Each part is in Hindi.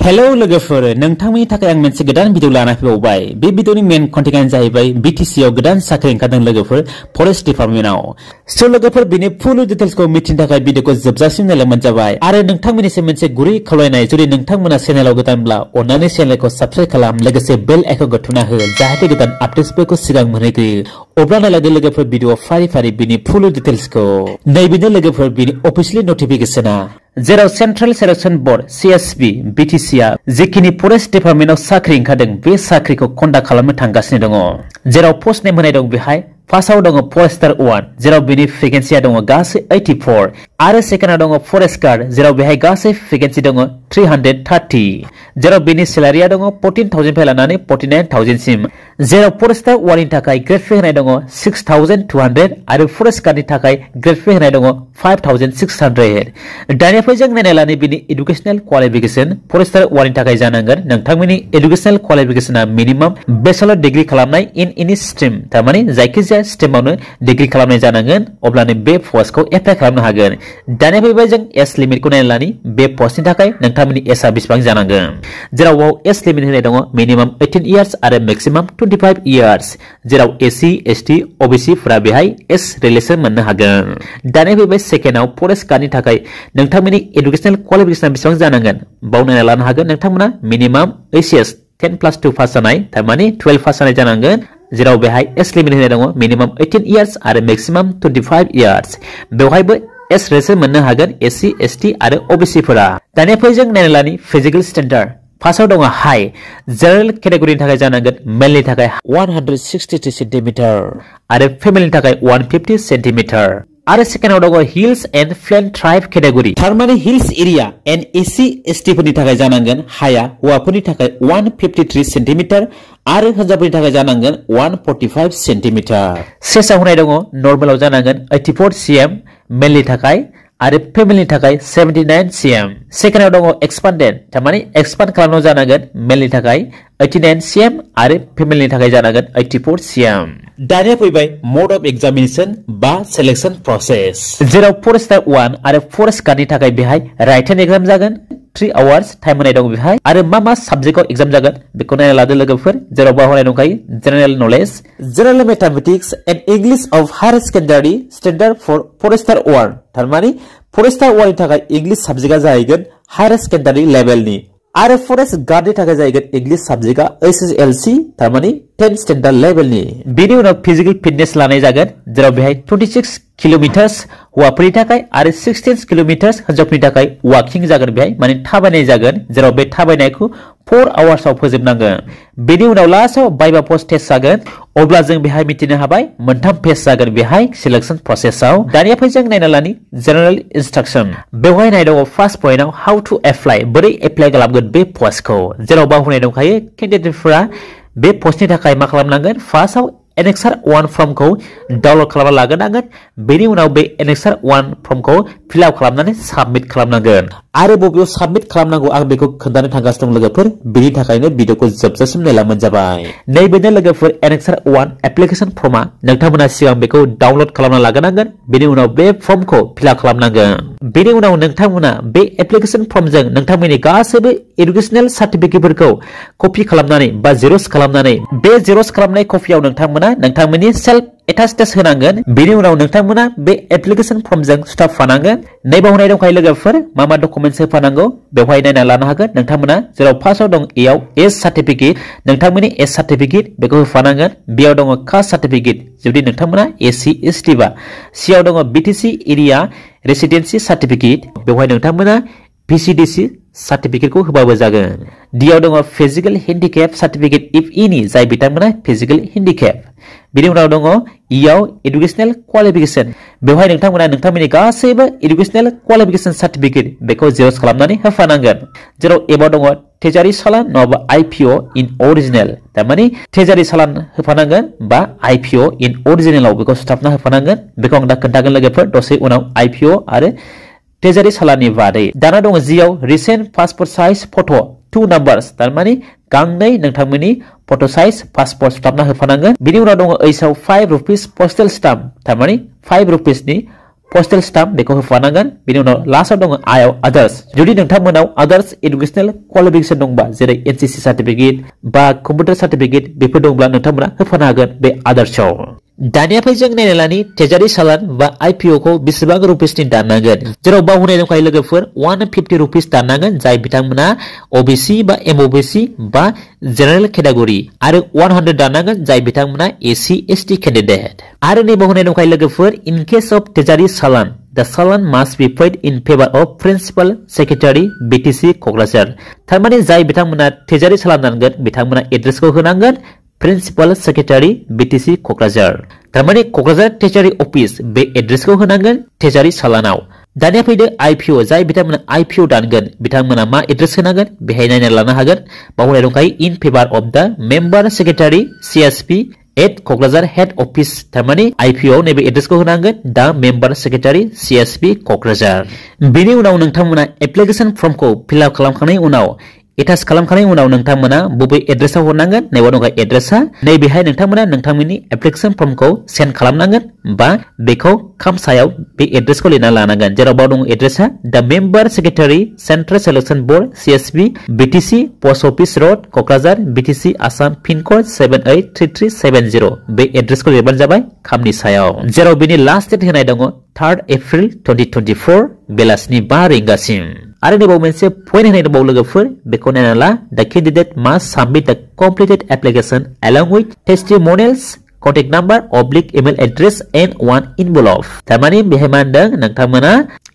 हेलो लोगोफोर नोंथांनि थाखाय आं मोनसे गोदान भिडिअ लाना फैबावबाय। बे भिडिअनि मेन कन्टेन्टआनो जाहैबाय बीटीसी आव गोदान साख्रि ओंखारदों लोगोफोर फरेस्ट डिपार्टमेन्टआव। सो लोगोफोर बिनि फुल डिटेल्सखौ मिथिनो थाखाय भिडिअखौ जोबजासिम नायलांबानो जाबाय। आरो नोंथांमोननिसिम मोनसे गुरै खावलायनाय, जुदि नोंथांमोना चेनेलाव गोदानब्ला अन्नानै चेनेलखौ साबस्क्राइब खालाम, लोगोसे बेल आइकनखौ थुना हो जाहाथे गोदान आपडेट्सफोरखौ सिगां मोनहैग्रोयो। अब्ला नायलांदो लोगोफोर भिडिअ फारि फारि बिनि फुल डिटेल्सखौ। नैबेनो लोगोफोर बिनि अफिशियेलि नटिफिकेशना, जेराव central selection board CSB BTC आ जिखिनि फरेस्ट डिपार्टमेन्टआव साख्रि ओंखारदों बे साख्रिखौ कन्डाक्ट खालामनो थांगासिनो दङ। जेराव पोस्ट नेम होनाय दं बेहाय फार्स्टआव दङ फरेस्टार 1, जेराव बिनि भेकेन्सिया दङ गासै 84, आरो सेकेन्डआव दङ फरेस्ट गार्ड, जेराव बेहाय गासै भेकेन्सि दङ 330, जेराव बिनि सेलारिया दङ 14,000 निफ्राय लानानै 49,000 सिम। जेराव फरेस्टार 1 नि थाखाय ग्रेड पे होनाय दङ 6,200 आरो फरेस्ट गार्डनि थाखाय ग्रेड पे होनाय दङ 5,600। दानिया जों नायना लानो बिनि एडुकेशनेल क्वालिफिकेशन। फरेस्टार 1 नि थाखाय जानांगोन नोंथांमोननि एडुकेशनेल क्वालिफिकेशना मिनिमाम बेचलर डिग्री खालामनाय इन एनी स्ट्रीम, थारमाने जायखिजाया स्ट्रीमावनो डिग्री खालामनाय जानांगोन, अब्लानो बे पस्टखौ एप्लाइ खालामनो हागोन। दानिया फैबाय जों एज लिमिटखौ नायना लानि। बे पस्टनि थाखाय नोंथांमोननि एजआ बेसेबां जानांगोन। जेराव एज लिमिट होनाय दङ मिनिमाम 18 इयार्स आरो मेक्सिमाम 25 इयार्स, जेराव SC ST OBC फोरा बेहाय एज रिलेसन मोननो हागोन। दानिया फैबाय सेकेन्डआव फरेस्ट गार्डनि थाखाय नोंथांमोननि एडुकेशनेल क्वालिफिकेशना बेसेबां जानांगोन। बाव नायना लानो हागोन नोंथांमोना मिनिमाम HS 10+2 पास जानाय, थारमाने 12 पास जानाय जानांगोन। जेराव बेहाय एज लिमिट होनाय दङ मिनिमाम 18 इयार्स आरो मेक्सिमाम 25 इयार्स। बेवहायबो एज रिलेसन मोननो हागोन SC ST आरो OBC फोरा। दानिया फै जों नायना लानि फिजिकल स्टेन्डार्ड। फार्स्टआव दङ हाइ, जेनेरेल केटेगरिनि थाखाय जानांगोन मेलनि थाखाय 163 सेन्टिमिटार आरो फेमेलनि थाखाय 150 सेन्टिमिटार। आरो सेकेन्डआव दङ hills and plain tribe category, थारमाने hills area and SC ST फोरनि थाखाय जानांगोन हाइया हौवाफोरनि थाखाय 153 सेन्टिमिटार आरो हिन्जावफोरनि थाखाय जानांगोन 145 सेन्टिमिटार। सेसआव होनाय दङ नर्मेलाव जानांगन 84 cm मेलनि थाखाय आरो फेमेलनि थाखाय 79 cm। सेकेन्डआव दङ एक्सपान्डेड, थारमाने एक्सपान्ड खालामनायाव जानांगोन मेलनि थाखाय 89 cm आरो फेमेलनि थाखाय जानांगन 84 cm। दानिया फैबाय मोड अफ एग्जामिनेशन बा सिलेक्शन प्रोसेस। जेराव फरेस्टार 1 आरो फरेस्ट गार्डनि थाखाय बेहाय राइटेन एग्जाम जागोन 3 आवार्स टाइम होनाय दं बेहाय। आरो मा साबजेक्टआव एग्जाम जागोन बेखौ नायना लादो लोगोफोर। जेराव बाहायनाय दंखायो general knowledge, general mathematics and English of higher secondary standard for forester 1, थारमाने फरेस्टार 1 नि थाखाय इंग्लिश साबजेक्टआ जाहैगोन हायर सेकेन्डारि लेभेलनि। आरो फरेस्ट गार्डनि थाखाय जाहैगोन इंग्लिश साबजेक्टआ SSLC, थारमाने 10 स्टेन्डार्ड लेभेलनि। बेनि उनाव फिजिकल फिटनेस लानाय जागोन, जेराव बेहाय 26 किलोमिटार्स हौवाफोरनि थाखाय आरो 16 किलोमिटार्स हिन्जावफोरनि थाखाय वाकिं जागोन, बेहाय माने थाबायनाय जागोन। जेराव बे थाबायनायखौ 4 आवार्सआव फोजोबनांगोन। बेनि उनाव लास्टआव बाइबा पोस्ट टेस्ट जागोन। अब्ला जों बेहाय मिथिनो हाबाय मोनथाम फेज जागोन बेहाय सिलेक्शन प्रसेसआव। दानिया फै जों नायना लानि जेनेरेल इंस्ट्रक्शन। बेवहाय नाय दङ फार्स्ट पइन्टआव हाउ टु एप्लाइ, बोरै एप्लाइ खालामगोन बे पस्टखौ। जेराव बावहोनाय दंखायो केन्डिडेटफोरा बे पस्टनि थाखाय मा खालामनांगोन, फार्स्टआव एनेक्सार 1 फर्मखौ डाउनलड खालामना लाग्रोनांगोन। बेनि उनाव बे एनेक्सार 1 फर्मखौ फिलआप खालामनानै साबमिट खालामनांगोन। आरो बबेयाव साबमिट खालामनांगौ आं बेखौ खोन्थानो थांगासिनो दं लोगोफोर, बेनि थाखायनो भिडिअखौ जोबजासिम नायलांबानो जाबाय। नैबेनो लोगोफोर एनेक्सार 1 एप्लिकेशन फर्मा, नोंथांमोना सिगां बेखौ डाउनलड खालामना लाग्रोनांगोन। बेनि उनाव बे फर्मखौ फिलआप खालामनांगोन। बेनि उनाव नोंथांमोना बे एप्लिकेशन फर्मजों नोंथांमोननि गासैबो एडुकेशनेल सार्टिफिकेटफोरखौ कपि खालामनानै बा जेरक्स खालामनानै, बे जेरक्स खालामनाय कपियाव नोंथांमोना नोंथांमोननि सेल्फ एटास्टेस होनांगोन। बेनि उनाव नोंथांमोना बे एप्लिकेशन फर्मजों सुथाबफानांगोन। नैबाव होनाय दंखायो लोगोफोर मा डकुमेन्ट्स होफानांगौ, बेवहाय नायना लानो हागोन नोंथांमोना। जेराव फार्स्टआव दं एआव एज सार्टिफिकेट, नोंथांमोननि एज सार्टिफिकेट बेखौ होफानांगोन। बेयाव दङ कास्ट सार्टिफिकेट जुदि नोंथांमोना SC ST बा। सिआव दङ BTC एरिया रेसिडेन्सि सार्टिफिकेट, बेवहाय नोंथांमोना VCDC सार्टिफिकेटखौ होबाबो जागोन। डिआव दङ physical handicap certificate if any, जाय बिथांमोना फिजिकल हेन्डिकेप। बेनि उनाव दङ इआव एडुकेशनेल क्वालिफिकेशन, बेवहाय नोंथांमोना नोंथांमोननि गासैबो एडुकेशनेल क्वालिफिकेशन सार्टिफिकेट बेखौ जेरक्स खालामनानै होफानांगोन। जेराव एबाव दङ ट्रेजारि सालान नङाबा IPO इन अरिजिनेल, थारमाने ट्रेजारि सालान होफानांगोन बा IPO इन अरिजिनेलाव बेखौ सुथाबना होफानांगन। बेखौ आं दा खोन्थागोन लोगोफोर दसे उनाव IPO आरो ट्रेजारि सालाननि बादै। दाना दङ जिआव रिसेन्ट पासपोर्ट साइज फट' 2 नाम्बार्स, थारमाने गांनै नोंथांमोननि फट' साइज पासपोर्ट सुथाबना होफानांगोन। बिनि उनाव दङ ओइसआव 5 रुपिस पस्टेल स्टाम्प, थारमाने 5 रुपिसनि postal stamp बेखौ होफानांगोन बिनि उनाव लास्टआव दङ आयाव others जुदि नोंथांमोनाव others educational qualification दंबा जेरै NCC सर्टिफिकेट बा कम्पिउटार सर्टिफिकेट बेफोर दंब्ला नोंथांमोना होफानो हागोन बे othersआव दानिया फै जों नायनालानि ट्रेजारि सालान बा IPO खौ बेसेबां रुपिसनि दाननांगोन जेराव बावहोनाय दंखायो लोगोफोर 150 रुपिस दाननांगोन जाय बिथांमोना OBC बा MOBC बा जेनेरेल केटेगरि आरो 100 दाननांगोन जाय बिथांमोना SC ST कैंडिडेट आरो नै बावहोनाय दंखायो लोगोफोर इन केस अफ ट्रेजारि सालान the salan must be paid in favor of principal secretary BTC Kokrajhar थारमाने जाय बिथांमोना ट्रेजारि सालान दानगोन बिथांमोना एड्रेसखौ होनांगोन प्रिन्सिपाल सेक्रेटारि BTC क'क्राझार थारमाने क'क्राझार ट्रेजारि अफिस बे एड्रेसखौ होनांगोन ट्रेजारि सालानाव दानिया फैदो IPO जाय बिथांमोना IPO दानगोन बिथांमोना मा एड्रेस होनांगोन बेहाय नायना लानो हागोन बावनाय दंखायो in favour of the member secretary CSP at Kokrajhar head office थारमाने IPO नैबे एड्रेसखौ होनांगोन दा मेम्बार सेक्रेटारि CSP क'क्राझार बेनि उनाव नोंथांमोना एप्लिकेशन फर्मखौ फिल आप खालामखांनायनि उनाव एटाच खालामखांनायनि उनाव नोंथांमोना बबे एड्रेसआव हरनांगोन नैबे दङ एड्रेसा नैबेहाय नोंथांमोना नोंथांमोननि एप्लिकेशन फर्मखौ सेन्ड खालामनांगन बा बेखौ खामसायाव बे एड्रेसखौ लिरना लानांगोन जेराव बाव दङ एड्रेसा the member secretary central selection board CSB BTC post office road Kokrajhar BTC Assam pin code 783370 बे एड्रेसखौ लिरबानो जाबाय खामनि सायाव जेराव बेनि लास्ट डेट होनाय दङ 3 एप्रिल 2024 बेलासिनि 5 रिंगासिम आरो नैबाव मोनसे पॉइंट होनाय दंबावो लोगोफोर बेखौ नायना ला the candidate must submit the completed application along with testimonials contact number oblique email address and one envelope थारमाने बेहाय मा होनदों नोंथांमोना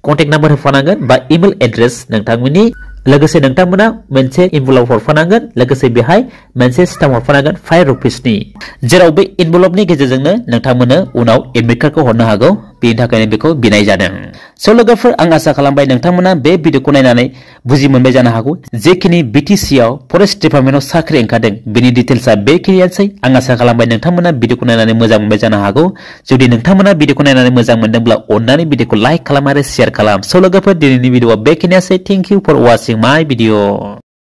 contact number होफानांगोन बा email address नोंथांमोननि लोगोसे नोंथांमोना मोनसे envelope हरफानांगोन लोगोसे बेहाय मोनसे स्टाम्प हरफानांगोन 5 रुपिसनि जेराव बे envelope-नि गेजेरजोंनो नोंथांमोनो उनाव एडमिट कार्डखौ हरनो हागौ बेनि थाखायनो बेखौ बिनाय जादों स' लोगोफोर आं आसा खालामबाय नोंथांमोना बे भिडिअखौ नायनानै बुजि मोनबाय जानो हागौ जेखिनि BTC-आव फरेस्ट डिपार्टमेन्टआव साख्रि ओंखारदों बेनि डिटेल्सआ बेखिनियानोसै आं आसा खालामबाय नोंथांमोना भिडिअखौ नायनानै मोजां मोनबाय जानो हागौ जुदि नोंथांमोना भिडिअखौ नायनानै मोजां मोनदोंब्ला अन्नानै भिडिअखौ लाइक खालाम आरो शेयार खालाम स' लोगोफोर दिनैनि भिडिअआ बेखिनियानोसै thank you for वाचिं my video